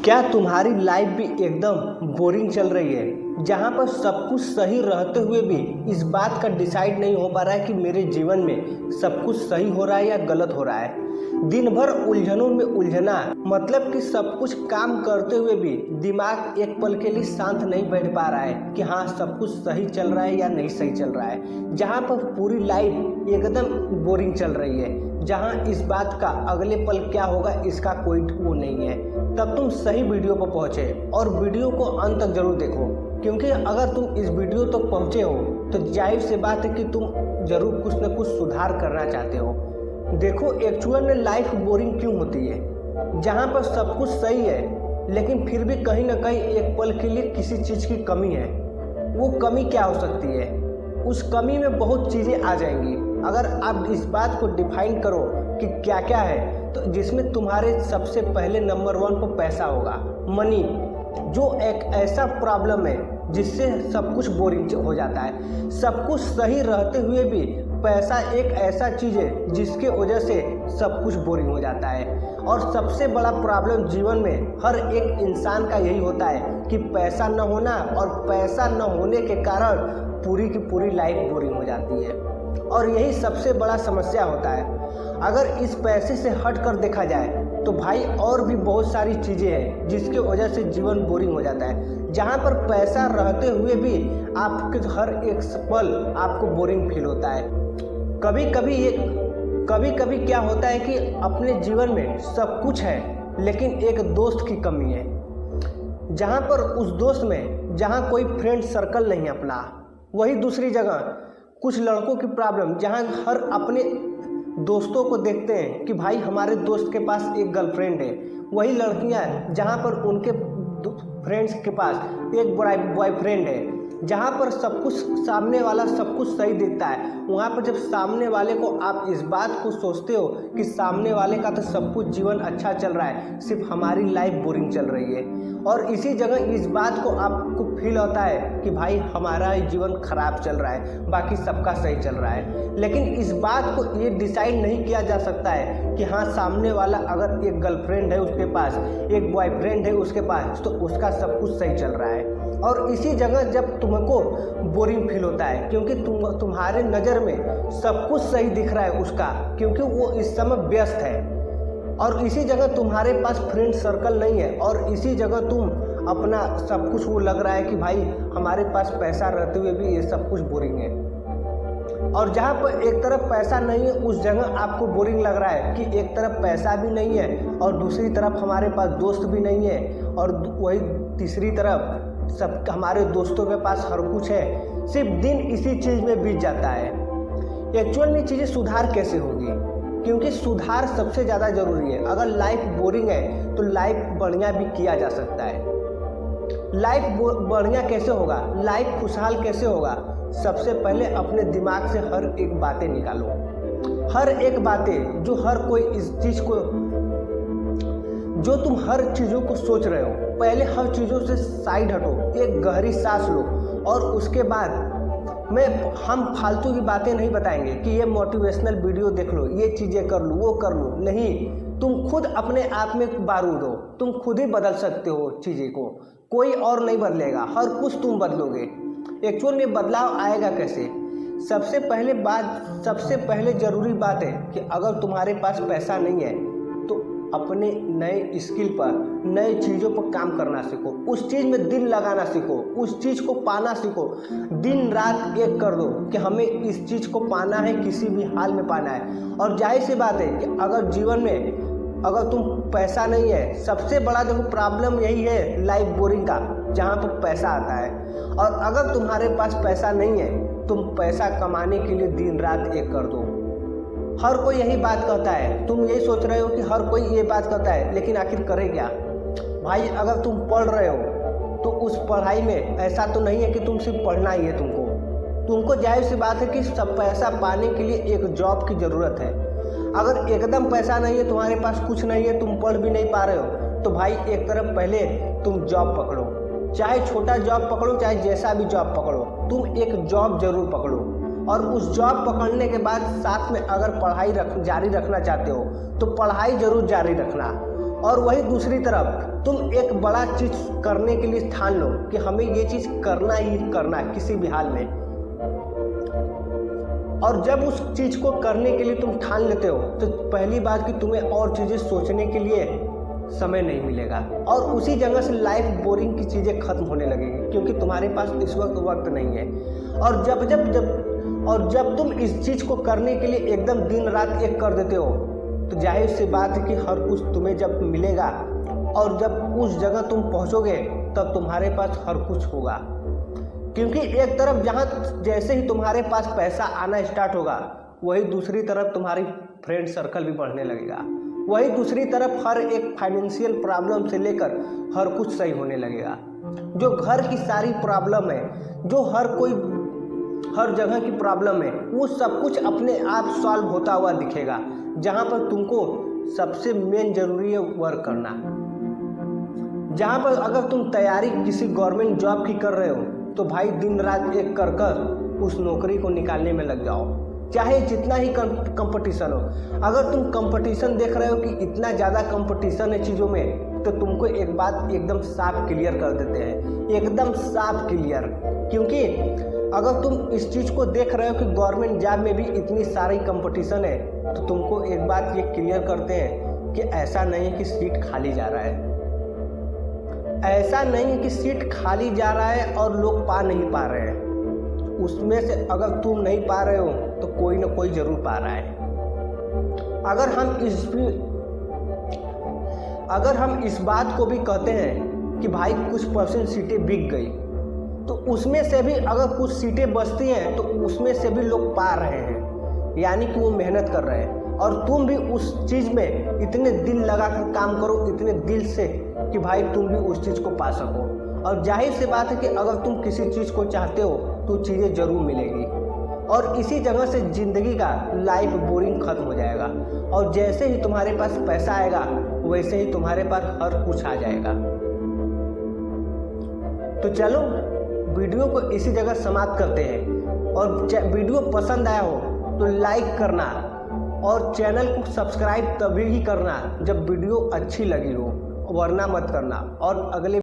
क्या तुम्हारी लाइफ भी एकदम बोरिंग चल रही है, जहाँ पर सब कुछ सही रहते हुए भी इस बात का डिसाइड नहीं हो पा रहा है कि मेरे जीवन में सब कुछ सही हो रहा है या गलत हो रहा है। दिन भर उलझनों में उलझना, मतलब कि सब कुछ काम करते हुए भी दिमाग एक पल के लिए शांत नहीं बैठ पा रहा है कि हाँ सब कुछ सही चल रहा है या नहीं सही चल रहा है। जहाँ पर पूरी लाइफ एकदम बोरिंग चल रही है, जहाँ इस बात का अगले पल क्या होगा इसका कोई वो नहीं है। तब तुम सही वीडियो पर पहुँचे और वीडियो को अंत तक जरूर देखो, क्योंकि अगर तुम इस वीडियो तक पहुँचे हो तो जाहिर सी बात है कि तुम जरूर कुछ न कुछ सुधार करना चाहते हो। देखो एक्चुअल में लाइफ बोरिंग क्यों होती है, जहाँ पर सब कुछ सही है लेकिन फिर भी कहीं ना कहीं एक पल के लिए किसी चीज़ की कमी है। वो कमी क्या हो सकती है? उस कमी में बहुत चीज़ें आ जाएंगी। अगर आप इस बात को डिफाइन करो कि क्या क्या है, तो जिसमें तुम्हारे सबसे पहले नंबर 1 पर पैसा होगा, मनी, जो एक ऐसा प्रॉब्लम है जिससे सब कुछ बोरिंग हो जाता है। सब कुछ सही रहते हुए भी पैसा एक ऐसा चीज़ है जिसके वजह से सब कुछ बोरिंग हो जाता है। और सबसे बड़ा प्रॉब्लम जीवन में हर एक इंसान का यही होता है कि पैसा न होना, और पैसा न होने के कारण पूरी की पूरी लाइफ बोरिंग हो जाती है। और यही सबसे बड़ा समस्या होता है। अगर इस पैसे से हट कर देखा जाए तो भाई और भी बहुत सारी चीज़ें हैं जिसके वजह से जीवन बोरिंग हो जाता है। जहाँ पर पैसा रहते हुए भी आपके हर एक पल आपको बोरिंग फील होता है। कभी कभी क्या होता है कि अपने जीवन में सब कुछ है लेकिन एक दोस्त की कमी है, जहाँ पर उस दोस्त में जहाँ कोई फ्रेंड सर्कल नहीं अपना। वही दूसरी जगह कुछ लड़कों की प्रॉब्लम, जहाँ हर अपने दोस्तों को देखते हैं कि भाई हमारे दोस्त के पास एक गर्लफ्रेंड है। वही लड़कियां जहां पर उनके फ्रेंड्स के पास एक बॉयफ्रेंड है। जहां पर सब कुछ सामने वाला सब कुछ सही दिखता है, वहां पर जब सामने वाले को आप इस बात को सोचते हो कि सामने वाले का तो सब कुछ जीवन अच्छा चल रहा है, सिर्फ हमारी लाइफ बोरिंग चल रही है। और इसी जगह इस बात को आपको फील होता है कि भाई हमारा जीवन खराब चल रहा है, बाकी सबका सही चल रहा है। लेकिन इस बात को ये डिसाइड नहीं किया जा सकता है कि हाँ सामने वाला अगर एक गर्लफ्रेंड है उसके पास, एक बॉयफ्रेंड है उसके पास, तो उसका सब कुछ सही चल रहा है। और इसी जगह जब तुमको बोरिंग फील होता है, क्योंकि तुम्हारे नज़र में सब कुछ सही दिख रहा है उसका, क्योंकि वो इस समय व्यस्त है। और इसी जगह तुम्हारे पास फ्रेंड सर्कल नहीं है, और इसी जगह तुम अपना सब कुछ वो लग रहा है कि भाई हमारे पास पैसा रहते हुए भी ये सब कुछ बोरिंग है। और जहाँ पर एक तरफ पैसा नहीं है उस जगह आपको बोरिंग लग रहा है कि एक तरफ पैसा भी नहीं है और दूसरी तरफ हमारे पास दोस्त भी नहीं है, और वही तीसरी तरफ सब हमारे दोस्तों के पास हर कुछ है। सिर्फ दिन इसी चीज़ में बीत जाता है। एक्चुअल में चीज़ें सुधार कैसे होगी, क्योंकि सुधार सबसे ज़्यादा ज़रूरी है। अगर लाइफ बोरिंग है तो लाइफ बढ़िया भी किया जा सकता है। लाइफ बढ़िया कैसे होगा, लाइफ खुशहाल कैसे होगा? सबसे पहले अपने दिमाग से हर एक बातें निकालो, हर एक बातें जो हर कोई इस चीज़ को, जो तुम हर चीज़ों को सोच रहे हो, पहले हर चीज़ों से साइड हटो, एक गहरी सांस लो, और उसके बाद हम फालतू की बातें नहीं बताएंगे कि ये मोटिवेशनल वीडियो देख लो, ये चीज़ें कर लो, वो कर लो। नहीं, तुम खुद अपने आप में बारूद हो, तुम खुद ही बदल सकते हो चीज़ें को, कोई और नहीं बदलेगा, हर कुछ तुम बदलोगे। एक्चुअल में बदलाव आएगा कैसे? सबसे पहले ज़रूरी बात है कि अगर तुम्हारे पास पैसा नहीं है तो अपने नए स्किल पर, नए चीज़ों पर काम करना सीखो, उस चीज़ में दिल लगाना सीखो, उस चीज़ को पाना सीखो। दिन रात एक कर दो कि हमें इस चीज़ को पाना है, किसी भी हाल में पाना है। और जाहिर सी बात है कि अगर जीवन में अगर तुम पैसा नहीं है, सबसे बड़ा देखो प्रॉब्लम यही है लाइफ बोरिंग का, जहाँ पर पैसा आता है। और अगर तुम्हारे पास पैसा नहीं है, तुम पैसा कमाने के लिए दिन रात एक कर दो। हर कोई यही बात कहता है, तुम यही सोच रहे हो कि हर कोई ये बात कहता है, लेकिन आखिर करे क्या? भाई अगर तुम पढ़ रहे हो तो उस पढ़ाई में ऐसा तो नहीं है कि तुम सिर्फ पढ़ना ही है। तुमको जाहिर सी बात है कि सब पैसा पाने के लिए एक जॉब की ज़रूरत है। अगर एकदम पैसा नहीं है, तुम्हारे पास कुछ नहीं है, तुम पढ़ भी नहीं पा रहे हो, तो भाई एक तरफ पहले तुम जॉब पकड़ो, चाहे छोटा जॉब पकड़ो, चाहे जैसा भी जॉब पकड़ो, तुम एक जॉब जरूर पकड़ो। और उस जॉब पकड़ने के बाद साथ में अगर पढ़ाई जारी रखना चाहते हो तो पढ़ाई जरूर जारी रखना। और वही दूसरी तरफ तुम एक बड़ा चीज़ करने के लिए ठान लो कि हमें ये चीज़ करना ही करना है किसी भी हाल में। और जब उस चीज़ को करने के लिए तुम ठान लेते हो तो पहली बात कि तुम्हें और चीज़ें सोचने के लिए समय नहीं मिलेगा और उसी जगह से लाइफ बोरिंग की चीज़ें खत्म होने लगेंगी क्योंकि तुम्हारे पास इस वक्त नहीं है। और जब तुम इस चीज़ को करने के लिए एकदम दिन रात एक कर देते हो तो जाहिर सी बात है कि हर कुछ तुम्हें जब मिलेगा और जब उस जगह तुम पहुंचोगे तब तुम्हारे पास हर कुछ होगा। क्योंकि एक तरफ जहां जैसे ही तुम्हारे पास पैसा आना स्टार्ट होगा वही दूसरी तरफ तुम्हारी फ्रेंड सर्कल भी बढ़ने लगेगा, वही दूसरी तरफ हर एक फाइनेंशियल प्रॉब्लम से लेकर हर कुछ सही होने लगेगा। जो घर की सारी प्रॉब्लम है, जो हर जगह की प्रॉब्लम है, वो सब कुछ अपने आप सॉल्व होता हुआ दिखेगा। जहाँ पर तुमको सबसे मेन जरूरी है वर्क करना। जहाँ पर अगर तुम तैयारी किसी गवर्नमेंट जॉब की कर रहे हो तो भाई दिन रात एक कर उस नौकरी को निकालने में लग जाओ, चाहे जितना ही कंपटीशन हो। अगर तुम कंपटीशन देख रहे हो कि इतना ज़्यादा कंपटीशन है चीज़ों में तो तुमको एक बात एकदम साफ क्लियर कर देते हैं, एकदम साफ क्लियर। क्योंकि अगर तुम इस चीज़ को देख रहे हो कि गवर्नमेंट जॉब में भी इतनी सारी कंपटीशन है तो तुमको एक बात ये क्लियर करते हैं कि ऐसा नहीं है कि सीट खाली जा रहा है, ऐसा नहीं है कि सीट खाली जा रहा है और लोग पा नहीं पा रहे हैं। उसमें से अगर तुम नहीं पा रहे हो तो कोई ना कोई जरूर पा रहा है। अगर हम इस बात को भी कहते हैं कि भाई कुछ परसेंट सीटें बिक गई तो उसमें से भी अगर कुछ सीटें बचती हैं तो उसमें से भी लोग पा रहे हैं, यानी कि वो मेहनत कर रहे हैं। और तुम भी उस चीज़ में इतने दिल लगा कर काम करो, इतने दिल से कि भाई तुम भी उस चीज़ को पा सको। और जाहिर सी बात है कि अगर तुम किसी चीज़ को चाहते हो तो चीज़ें ज़रूर मिलेगी। और इसी जगह से ज़िंदगी का लाइफ बोरिंग ख़त्म हो जाएगा। और जैसे ही तुम्हारे पास पैसा आएगा वैसे ही तुम्हारे पास हर कुछ आ जाएगा। तो चलो वीडियो को इसी जगह समाप्त करते हैं। और वीडियो पसंद आया हो तो लाइक करना और चैनल को सब्सक्राइब तभी ही करना जब वीडियो अच्छी लगी हो, वरना मत करना। और अगले